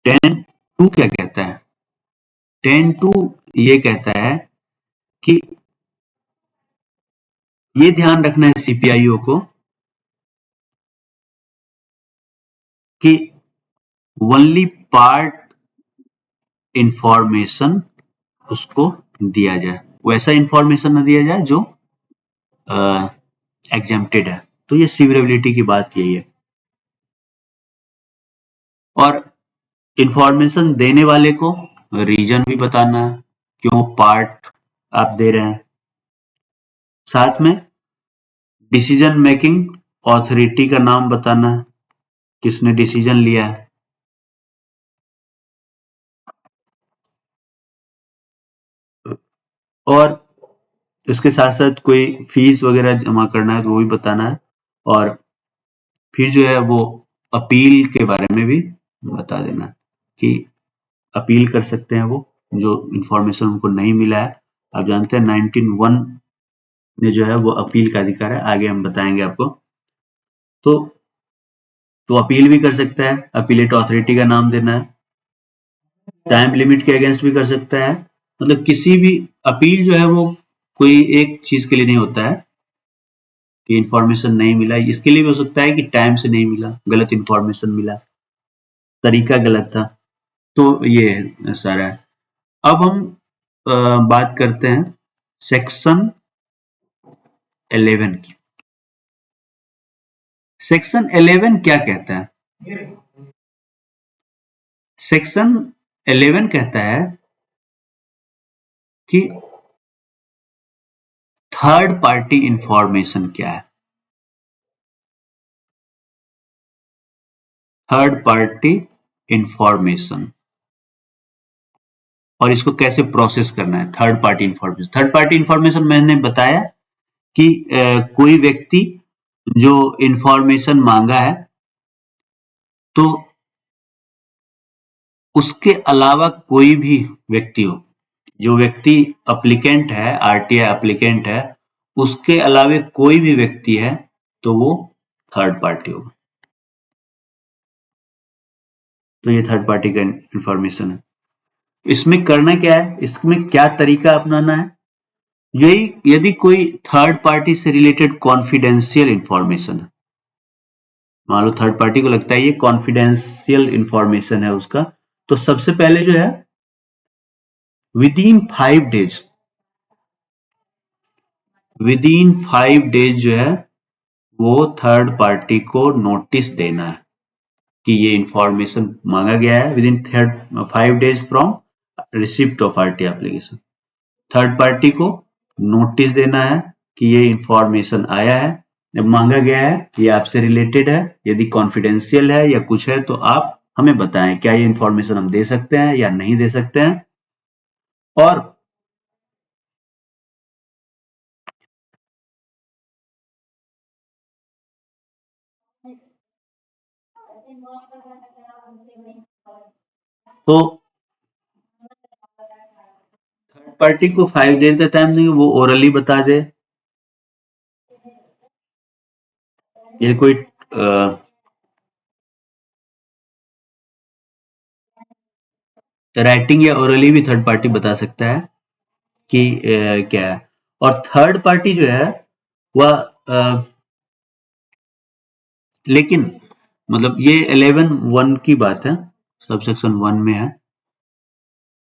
10(2) क्या कहता है? 10(2) ये कहता है कि ये ध्यान रखना है सीपीआईओ को कि ओनली पार्ट इंफॉर्मेशन उसको दिया जाए, वैसा इंफॉर्मेशन न दिया जाए जो एग्जेम्प्टेड है। तो ये सिवरेबिलिटी की बात यही है। और इंफॉर्मेशन देने वाले को रीजन भी बताना है क्यों पार्ट आप दे रहे हैं, साथ में डिसीजन मेकिंग ऑथोरिटी का नाम बताना है, किसने डिसीजन लिया है, और इसके साथ साथ कोई फीस वगैरह जमा करना है तो वो भी बताना है, और फिर जो है वो अपील के बारे में भी बता देना कि अपील कर सकते हैं वो जो इंफॉर्मेशन उनको नहीं मिला है। आप जानते हैं 19(1) में जो है वो अपील का अधिकार है, आगे हम बताएंगे आपको। तो अपील भी कर सकता है, अपीलेट अथॉरिटी का नाम देना है, टाइम लिमिट के अगेंस्ट भी कर सकता है, मतलब किसी भी अपील जो है वो कोई एक चीज के लिए नहीं होता है कि इंफॉर्मेशन नहीं मिला, इसके लिए भी हो सकता है कि टाइम से नहीं मिला, गलत इंफॉर्मेशन मिला, तरीका गलत था, तो ये सारा है। अब हम बात करते हैं सेक्शन 11 की। सेक्शन 11 क्या कहता है? सेक्शन 11 कहता है कि थर्ड पार्टी इंफॉर्मेशन क्या है, थर्ड पार्टी इंफॉर्मेशन, और इसको कैसे प्रोसेस करना है। Third party information, third party information मैंने बताया कि कोई व्यक्ति जो इंफॉर्मेशन मांगा है तो उसके अलावा कोई भी व्यक्ति हो, जो व्यक्ति अप्लीकेंट है, आरटीआई एप्लीकेंट है, उसके अलावे कोई भी व्यक्ति है तो वो थर्ड पार्टी होगा। तो ये थर्ड पार्टी का इंफॉर्मेशन है। इसमें करना क्या है, इसमें क्या तरीका अपनाना है? यही, यदि कोई थर्ड पार्टी से रिलेटेड कॉन्फिडेंशियल इंफॉर्मेशन है, मान लो थर्ड पार्टी को लगता है ये कॉन्फिडेंशियल इंफॉर्मेशन है उसका, तो सबसे पहले जो है विद इन 5 डेज जो है वो थर्ड पार्टी को नोटिस देना है कि ये इंफॉर्मेशन मांगा गया है with in 5 days from receipt of RT application. Third party को नोटिस देना है कि ये इंफॉर्मेशन आया है, जब मांगा गया है, ये आपसे रिलेटेड है, यदि कॉन्फिडेंशियल है या कुछ है तो आप हमें बताएं क्या ये इंफॉर्मेशन हम दे सकते हैं या नहीं दे सकते हैं। और तो थर्ड पार्टी को 5 डेज का टाइम नहीं, वो ओरली बता दे, ये कोई राइटिंग या ओरली भी थर्ड पार्टी बता सकता है कि क्या है। और थर्ड पार्टी जो है वह लेकिन मतलब ये 11(1) की बात है, सबसेक्शन 1 में है।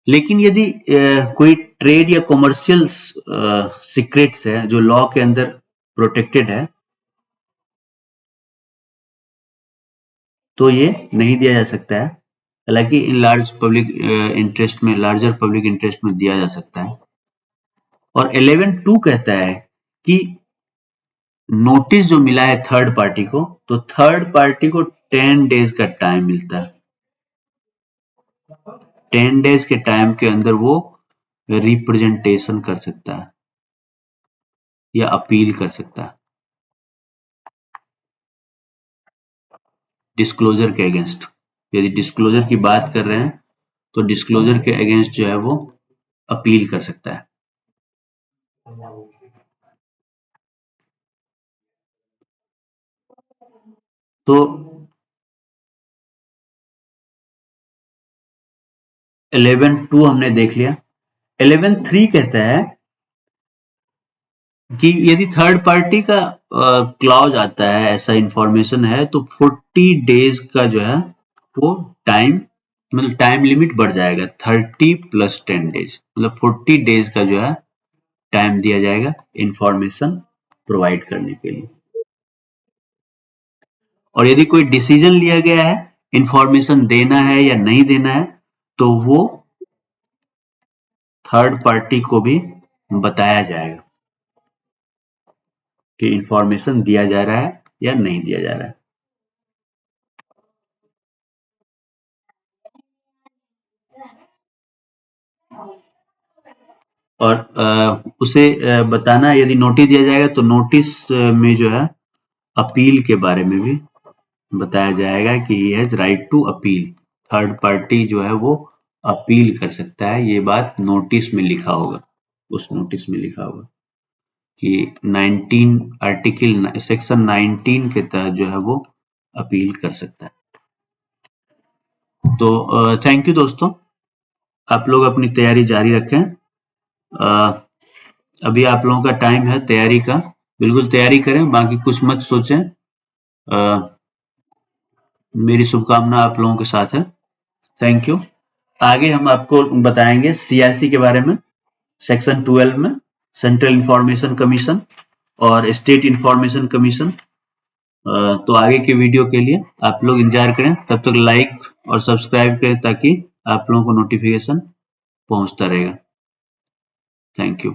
लेकिन यदि कोई ट्रेड या कॉमर्शियल सीक्रेट्स है जो लॉ के अंदर प्रोटेक्टेड है, तो ये नहीं दिया जा सकता है। हालांकि इन लार्ज पब्लिक इंटरेस्ट में, लार्जर पब्लिक इंटरेस्ट में दिया जा सकता है। और 11(2) कहता है कि नोटिस जो मिला है थर्ड पार्टी को, तो थर्ड पार्टी को 10 डेज का टाइम मिलता है। 10 डेज के टाइम के अंदर वो रिप्रेजेंटेशन कर सकता है या अपील कर सकता है डिस्क्लोजर के अगेंस्ट। यदि डिस्क्लोजर की बात कर रहे हैं तो डिस्क्लोजर के अगेंस्ट जो है वो अपील कर सकता है। तो 11(2) हमने देख लिया। 11(3) कहता है कि यदि थर्ड पार्टी का क्लॉज आता है, ऐसा इंफॉर्मेशन है, तो 40 डेज का जो है वो टाइम, मतलब टाइम लिमिट बढ़ जाएगा। 30 + 10 डेज, मतलब 40 डेज का जो है टाइम दिया जाएगा इंफॉर्मेशन प्रोवाइड करने के लिए। और यदि कोई डिसीजन लिया गया है, इंफॉर्मेशन देना है या नहीं देना है, तो वो थर्ड पार्टी को भी बताया जाएगा कि इंफॉर्मेशन दिया जा रहा है या नहीं दिया जा रहा है। और उसे बताना, यदि नोटिस दिया जाएगा तो नोटिस में जो है अपील के बारे में भी बताया जाएगा कि he has right to appeal. Third party जो है वो अपील कर सकता है, ये बात नोटिस में लिखा होगा, उस नोटिस में लिखा होगा कि 19 आर्टिकल सेक्शन 19 के तहत जो है वो अपील कर सकता है। तो थैंक यू दोस्तों, आप लोग अपनी तैयारी जारी रखें। अभी आप लोगों का टाइम है तैयारी का, बिल्कुल तैयारी करें, बाकी कुछ मत सोचें। मेरी शुभकामना आप लोगों के साथ है। Thank you. आगे हम आपको बताएंगे सीआईसी के बारे में, सेक्शन 12 में, सेंट्रल इंफॉर्मेशन कमीशन और स्टेट इंफॉर्मेशन कमीशन। तो आगे के वीडियो के लिए आप लोग इंतजार करें, तब तक लाइक और सब्सक्राइब करें ताकि आप लोगों को नोटिफिकेशन पहुंचता रहेगा। Thank you.